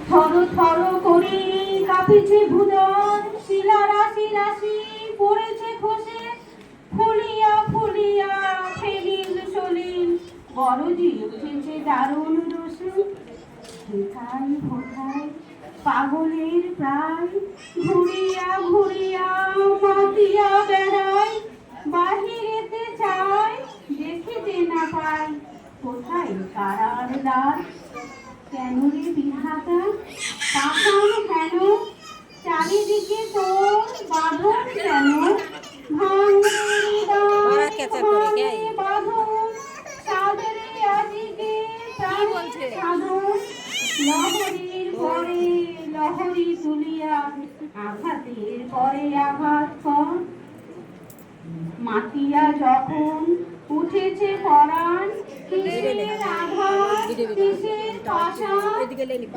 থর থর করে কাঁপিছে ভুবন, শিলা রাশি রাশি পড়েছে খসে, ফুলিয়া ফুলিয়া ফেলিল সলিল, বড়জি উঠেছে দারুণ রসে। কোথায় কোথায় পাগলের প্রায়, ঘুরিয়া ঘুরিয়া মাতিয়া বেড়ায়, বাহিরেতে চায় দেখিতে না পায়, কোথায় কারার দ্বার। কেন রে বিধাতা পাষাণ কেন, চারিদিকে তোর বাঁধন কেন, ভাঙে ভাঙে বাঁধন, সাদরে আজিকে প্রাণের সাধন, লহরীর পরে লহরী তুলিয়া আঘাতের পরে আঘাত কর। মাতিয়া যখন উঠেছে পরাণ, কিসের আঘাত কিসের পাষাণ,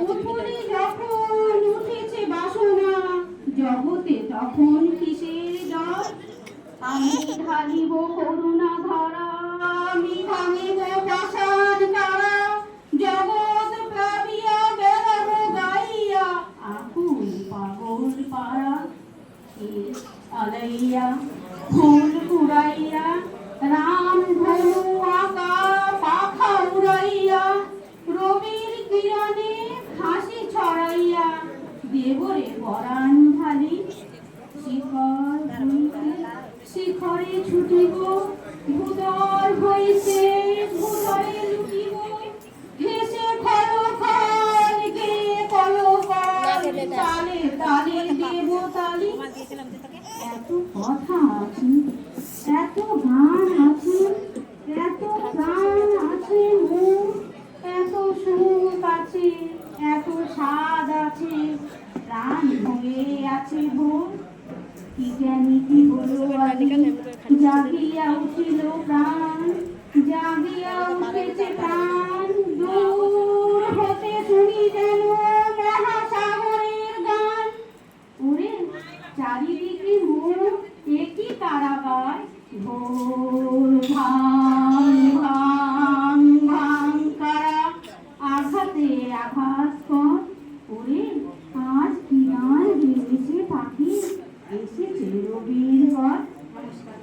উথলি যখন উঠেছে বাসনা, জগতে তখন কিসের ডর। আমি ঢালিব করুণা ধারা, আমি ভাঙিব পাষাণ তারা, জগৎ প্লাবিয়া বেড়াবো গাইয়া আকুল পাগল পাড়া। আলাইয়া ফুল কুড়াইয়া রাম ধনু আঁকা পাখা উড়াইয়া, রবির কিরণে হাসি ছড়াইয়া দেবরে পরাণ ঢালি। শিখরে ছুটিব ভূদর হইছে, ভূদরে লুটিব হেসে খল খল গে কল কল, তালে তালে দেব তালি। এত কথা আছে, এত গান আছে, এত প্রাণ আছে মোর, এত সুখ আছে, এত স্বাদ আছে, প্রাণ হয়ে আছে ভোর। কি জানি কি হলো জাগিয়া উঠিল প্রাণ, জাগিয়া উঠেছে প্রাণ, দূর হতে শুনি যেন মহাসাগরের গান। ওরে চারিদিকে মোর একই কারাগার, ঘোর ভাঙ ভাঙ ভাঙ কারা, আঘাতে আঘাত কর। ওরে আজ কি গান গেয়েছে পাখি, এসেছে রবির ঘর। নমস্কার।